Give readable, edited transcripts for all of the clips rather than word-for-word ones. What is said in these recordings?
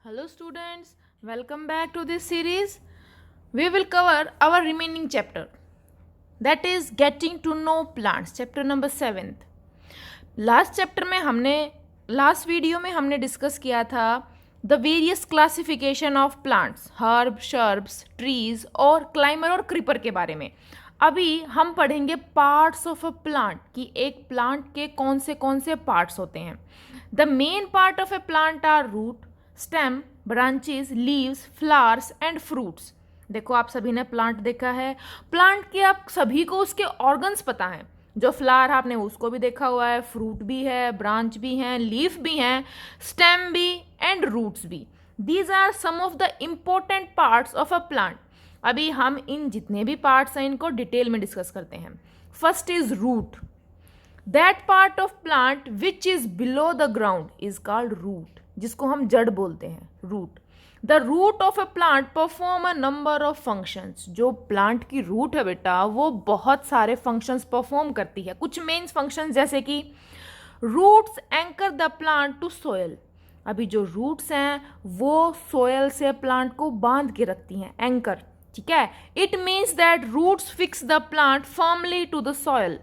Hello students, welcome back to this series. We will cover our remaining chapter, that is getting to know plants, chapter number 7th. Last video में हमने discuss किया था the various classification of plants, herb, shrubs, trees और climber और creeper के बारे में. अभी हम पढ़ेंगे पार्ट्स ऑफ अ प्लांट कि एक प्लांट के कौन से पार्ट्स होते हैं. The main part of a plant are root, stem, branches, leaves, flowers and fruits. देखो आप सभी ने प्लांट देखा है. प्लांट के आप सभी को उसके ऑर्गन्स पता हैं. जो फ्लावर आपने उसको भी देखा हुआ है, फ्रूट भी है, ब्रांच भी हैं, लीफ भी हैं, स्टेम भी एंड रूट्स भी. These are some of the important parts of a plant. अभी हम इन जितने भी पार्ट्स हैं इनको डिटेल में डिस्कस करते हैं. First is root. That part of plant which is below the ground is called root, जिसको हम जड़ बोलते हैं, root. The root of a plant perform a number of functions. जो प्लांट की रूट है बेटा वो बहुत सारे फंक्शंस परफॉर्म करती है. कुछ मेन फंक्शंस जैसे कि roots anchor the plant to soil. अभी जो रूट्स हैं वो सोयल से प्लांट को बांध के रखती हैं, एंकर. ठीक है. It means that roots fix the plant firmly to the soil.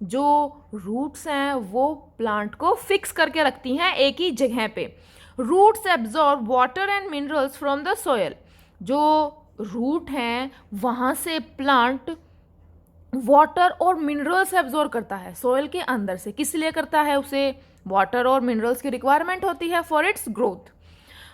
जो रूट्स हैं वो प्लांट को फिक्स करके रखती हैं एक ही जगह पे. Roots absorb water and minerals from the soil. जो रूट हैं वहाँ से प्लांट वाटर और मिनरल्स एब्जॉर्ब करता है सोयल के अंदर से. किस लिए करता है? उसे वाटर और मिनरल्स की रिक्वायरमेंट होती है for its growth.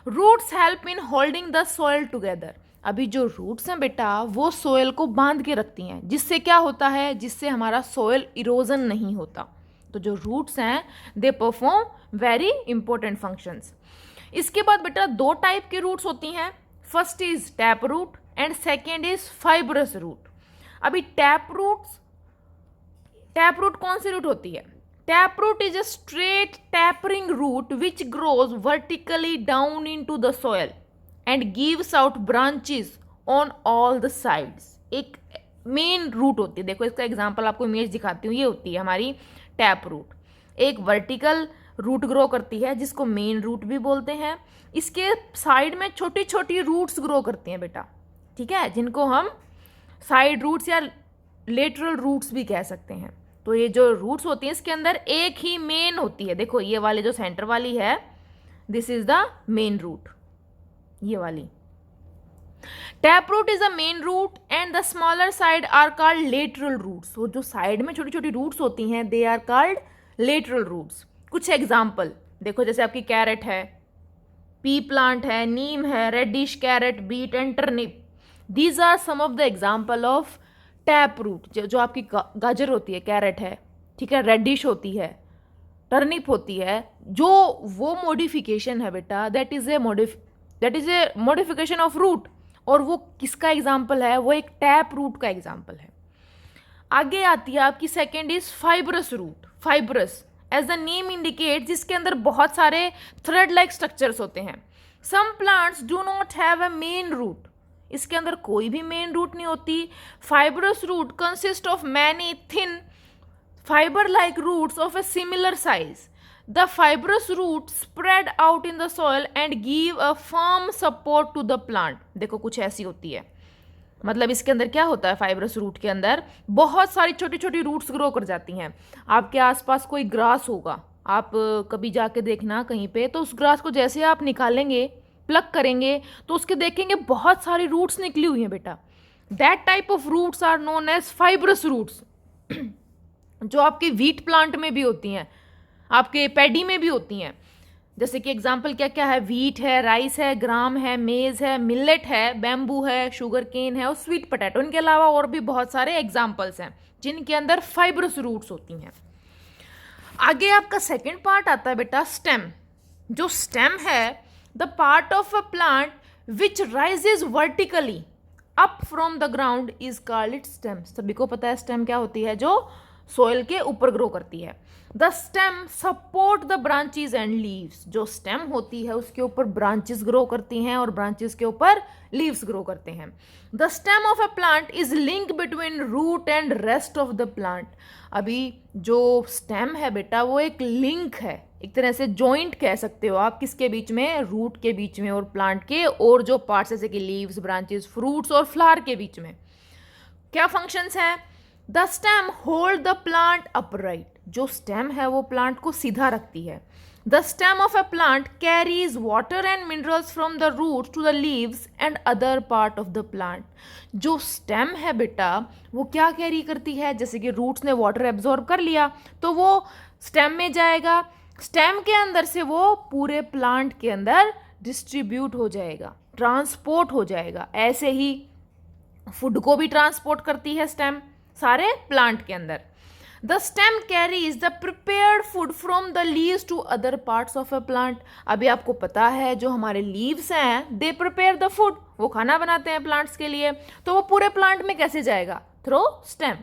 Roots help in holding the soil together. अभी जो रूट्स हैं बेटा वो सोयल को बांध के रखती हैं. जिससे क्या होता है? जिससे हमारा सोयल इरोजन नहीं होता. तो जो रूट्स हैं they perform very important functions. इसके बाद बेटा दो टाइप की रूट्स होती हैं. First is tap root and second is fibrous root. अभी टैप रूट कौन सी रूट होती है? Tap root is a straight tapering root which grows vertically down into the soil and gives out branches on all the sides. एक main root होती है. देखो इसका एग्जांपल आपको इमेज दिखाती हूँ. ये होती है हमारी टैप रूट. एक वर्टिकल रूट ग्रो करती है जिसको मेन रूट भी बोलते हैं. इसके साइड में छोटी छोटी रूट्स ग्रो करती हैं बेटा. ठीक है, जिनको हम साइड रूट्स या लेटरल रूट्स भी कह सकते हैं. तो ये जो रूट्स होती हैं इसके अंदर एक ही मेन होती है. देखो ये वाली जो सेंटर वाली है this is the main root. ये वाली tap root is a main root and the smaller side are called lateral roots. तो जो साइड में छोटी छोटी रूट्स होती हैं they are called lateral roots. कुछ एग्जाम्पल देखो, जैसे आपकी कैरेट है, पी प्लांट है, नीम है, radish carrot, beet and turnip. These are some of the example of tap root. जो आपकी गाजर होती है, कैरेट है, ठीक है, रेडिश होती है, टर्निप होती है, जो वो मॉडिफिकेशन है बेटा that is a modification of root. और वो किसका एग्जाम्पल है? वो एक टैप रूट का एग्जाम्पल है. आगे आती है आपकी second is fibrous root. Fibrous as the name indicate, जिसके अंदर बहुत सारे थ्रेड लाइक स्ट्रक्चर्स होते हैं. Some plants do not have a main root. इसके अंदर कोई भी मेन रूट नहीं होती. Fibrous root consist of many thin fiber like roots of a similar size. The fibrous root spread out in the soil and give a firm support to the plant. देखो कुछ ऐसी होती है. मतलब इसके अंदर क्या होता है? फाइब्रस रूट के अंदर बहुत सारी छोटी छोटी रूट्स ग्रो कर जाती हैं. आपके आसपास कोई ग्रास होगा, आप कभी जाके देखना कहीं पे, तो उस ग्रास को जैसे आप निकालेंगे, प्लग करेंगे, तो उसके देखेंगे बहुत सारी रूट्स निकली हुई हैं बेटा. That type of roots are known as fibrous roots. जो आपके व्हीट प्लांट में भी होती हैं, आपके पैडी में भी होती हैं. जैसे कि एग्जाम्पल क्या क्या है? व्हीट है, राइस है, ग्राम है, मेज है, मिलेट है, बैम्बू है, शुगर केन है और स्वीट पोटैटो. इनके अलावा और भी बहुत सारे एग्जाम्पल्स हैं जिनके अंदर फाइब्रस रूट्स होती हैं. आगे आपका सेकेंड पार्ट आता है बेटा स्टेम. जो स्टेम है the part of a plant which rises vertically up from the ground is called it stem. सभी को पता है स्टेम क्या होती है? जो सोइल के ऊपर ग्रो करती है. The stem support the branches and leaves. जो स्टेम होती है उसके ऊपर ब्रांचेस ग्रो करती हैं और ब्रांचेस के ऊपर लीव्स ग्रो करते हैं. The stem of a plant is link between root and rest of the plant. अभी जो स्टेम है बेटा वो एक लिंक है, एक तरह से जॉइंट कह सकते हो आप, किसके बीच में, रूट के बीच में और प्लांट के और जो पार्ट्स जैसे कि लीव्स, ब्रांचेस, फ्रूट्स और फ्लावर के बीच में। क्या फंक्शंस हैं? The stem hold the plant upright, जो स्टेम है वो प्लांट को सीधा रखती है। The stem of a plant carries water and minerals from the roots to the leaves and other part of the plant. जो स्टेम है बेटा वो क्या कैरी करती है, जैसे कि रूट्स ने वाटर एब्जॉर्ब कर लिया तो वो स्टेम में जाएगा, स्टेम के अंदर से वो पूरे प्लांट के अंदर डिस्ट्रीब्यूट हो जाएगा, ट्रांसपोर्ट हो जाएगा। ऐसे ही फूड को भी ट्रांसपोर्ट करती है स्टेम सारे प्लांट के अंदर। The stem carries the prepared food from the leaves to other parts of a plant. अभी आपको पता है जो हमारे लीव्स हैं दे प्रिपेयर द फूड, वो खाना बनाते हैं प्लांट्स के लिए, तो वो पूरे प्लांट में कैसे जाएगा? Through stem.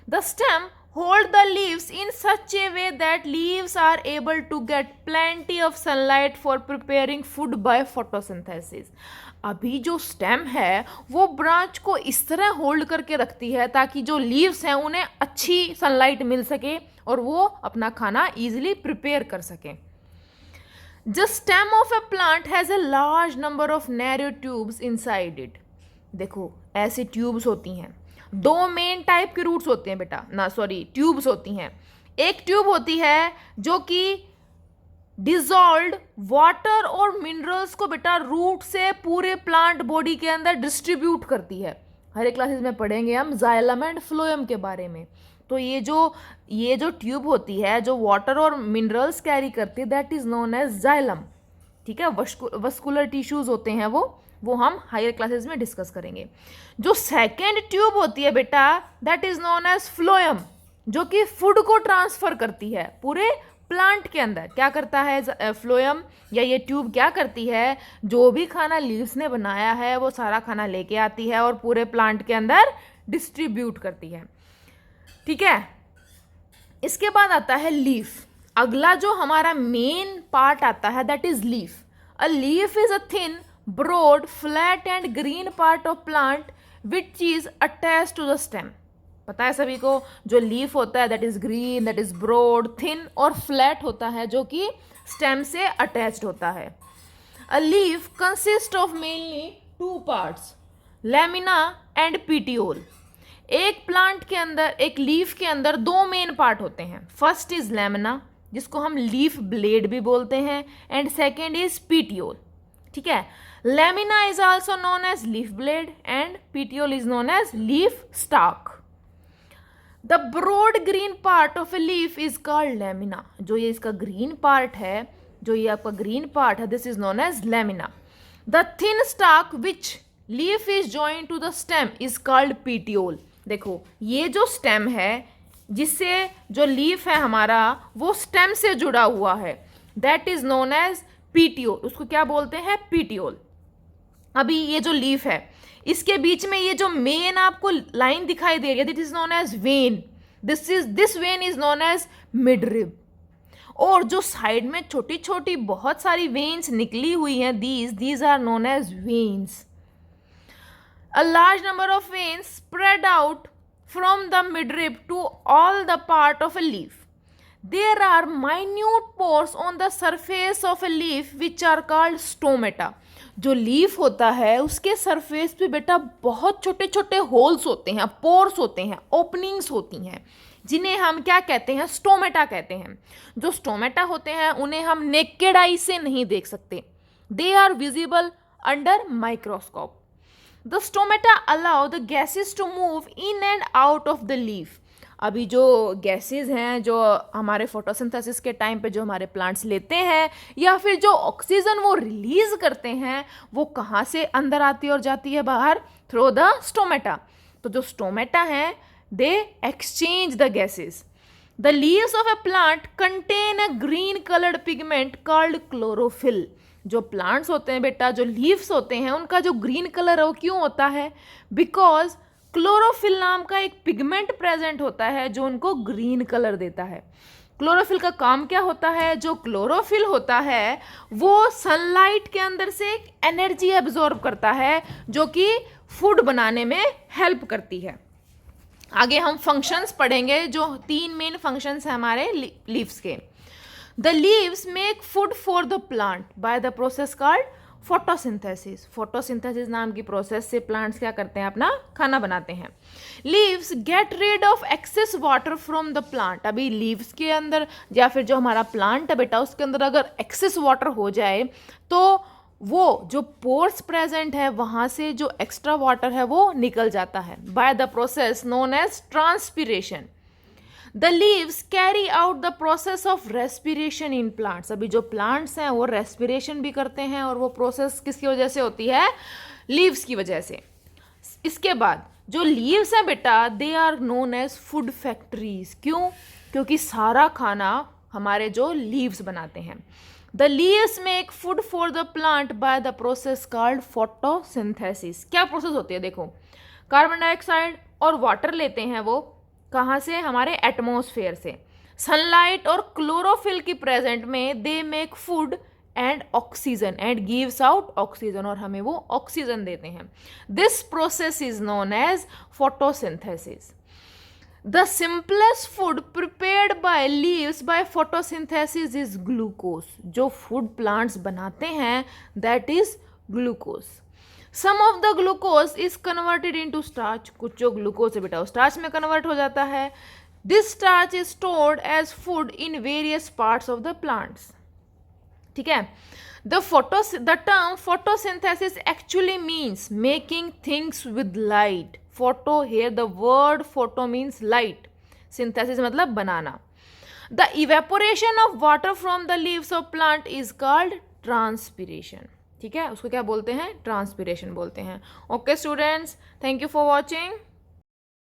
The stem hold the leaves in such a way that leaves are able to get plenty of sunlight for preparing food by photosynthesis। अभी जो स्टेम है वो ब्रांच को इस तरह होल्ड करके रखती है ताकि जो लीव्स हैं उन्हें अच्छी सनलाइट मिल सके और वो अपना खाना इजीली प्रिपेयर कर सकें। The stem of a plant has a large number of narrow tubes inside it। देखो ऐसी ट्यूब्स होती हैं, दो मेन टाइप के रूट्स होते हैं बेटा, ट्यूब्स होती हैं। एक ट्यूब होती है जो कि डिजॉल्व्ड वाटर और मिनरल्स को बेटा रूट से पूरे प्लांट बॉडी के अंदर डिस्ट्रीब्यूट करती है। हर एक क्लासेस में पढ़ेंगे हम जाइलम एंड फ्लोएम के बारे में। तो ये जो ट्यूब होती है जो वाटर और मिनरल्स कैरी करती है that is known as xylem. ठीक है, वस्कुलर टिश्यूज होते हैं वो हम हायर क्लासेस में डिस्कस करेंगे। जो सेकेंड ट्यूब होती है बेटा that is known as phloem, जो कि फूड को ट्रांसफर करती है पूरे प्लांट के अंदर। क्या करता है फ्लोएम या ये ट्यूब क्या करती है, जो भी खाना लीव्स ने बनाया है वो सारा खाना लेके आती है और पूरे प्लांट के अंदर डिस्ट्रीब्यूट करती है। ठीक है, इसके बाद आता है लीफ। अगला जो हमारा मेन पार्ट आता है that is leaf. A leaf is a thin broad, flat and green part of plant which is attached to the stem। पता है सभी को जो लीफ होता है that is green, that is broad, thin और फ्लैट होता है जो कि स्टेम से अटैच्ड होता है। A leaf consist of mainly two parts, lamina and petiole. एक प्लांट के अंदर, एक लीफ के अंदर दो मेन पार्ट होते हैं। फर्स्ट इज लैमिना जिसको हम लीफ ब्लेड भी बोलते हैं एंड सेकेंड इज पीटियोल। ठीक है, Lamina is also known as leaf blade and petiole is known as leaf stalk। The broad green part of a leaf is called lamina। जो ये इसका green part है, जो ये आपका green part है, this is known as lamina। The thin stalk which leaf is joined to the stem is called petiole। देखो ये जो stem है जिससे जो leaf है हमारा वो stem से जुड़ा हुआ है that is known as petiole, उसको क्या बोलते हैं? petiole। अभी ये जो लीफ है इसके बीच में ये जो मेन आपको लाइन दिखाई दे रही है that is known as vein. This vein is known as midrib. और जो साइड में छोटी छोटी बहुत सारी वेन्स निकली हुई हैं these are known as veins. A large number of veins spread out from the midrib to all the part of a leaf. There are minute pores on the surface of a leaf which are called stomata। जो leaf होता है उसके surface पे बेटा बहुत छोटे छोटे holes होते हैं, पोर्स होते हैं, ओपनिंग्स होती हैं जिन्हें हम क्या कहते हैं? स्टोमेटा कहते हैं। जो स्टोमेटा होते हैं उन्हें हम नेकेड आई से नहीं देख सकते, they are visible under microscope. The stomata allow the gases to move in and out of the leaf. अभी जो गैसेस हैं जो हमारे फोटोसिंथेसिस के टाइम पे जो हमारे प्लांट्स लेते हैं या फिर जो ऑक्सीजन वो रिलीज करते हैं वो कहाँ से अंदर आती है और जाती है बाहर? Through the stomata. तो जो स्टोमेटा हैं दे exchange the gases. The leaves of a plant contain a green coloured pigment called chlorophyll. जो प्लांट्स होते हैं बेटा, जो लीव्स होते हैं उनका जो ग्रीन कलर है वो क्यों होता है? बिकॉज क्लोरोफिल नाम का एक पिगमेंट प्रेजेंट होता है जो उनको ग्रीन कलर देता है। क्लोरोफिल का काम क्या होता है? जो क्लोरोफिल होता है वो सनलाइट के अंदर से एक एनर्जी एब्जॉर्ब करता है जो कि फूड बनाने में हेल्प करती है। आगे हम फंक्शंस पढ़ेंगे जो तीन मेन फंक्शंस हैं हमारे लीव्स के। The leaves make food for the plant by the process called photosynthesis. Photosynthesis नाम की प्रोसेस से प्लांट्स क्या करते हैं, अपना खाना बनाते हैं. Leaves get rid of excess water from the plant. अभी लीव्स के अंदर या फिर जो हमारा प्लांट है बेटा उसके अंदर अगर एक्सेस वाटर हो जाए तो वो जो पोर्स प्रेजेंट है वहाँ से जो एक्स्ट्रा वाटर है वो निकल जाता है by the process known as transpiration. The leaves carry out the process of respiration in plants. अभी जो प्लांट्स हैं वो रेस्पिरेशन भी करते हैं और वो प्रोसेस किसकी वजह से होती है, लीव्स की वजह से. इसके बाद जो लीव्स हैं बेटा they are known as food factories. क्यों? क्योंकि सारा खाना हमारे जो लीव्स बनाते हैं. The leaves make food for the plant by the process called photosynthesis. क्या प्रोसेस होती है, देखो कार्बन डाइऑक्साइड और वाटर लेते हैं वो कहाँ से, हमारे एटमॉस्फेयर से. सनलाइट और क्लोरोफिल की प्रेजेंट में they make food and oxygen and gives out oxygen, और हमें वो ऑक्सीजन देते हैं. This process is known as photosynthesis. The simplest food prepared by leaves by photosynthesis is glucose. जो फूड प्लांट्स बनाते हैं that is glucose. Some of the glucose is converted into starch. कुछ जो ग्लूकोज है बेटा वो स्टार्च में convert हो जाता है. This starch is stored as food in various parts of the plants. ठीक है. The term photosynthesis actually means making things with light. Photo here the word photo means light, synthesis मतलब बनाना. The evaporation of water from the leaves of plant is called transpiration. ठीक है, उसको क्या बोलते हैं, ट्रांसपिरेशन बोलते हैं. Okay students, thank you for watching.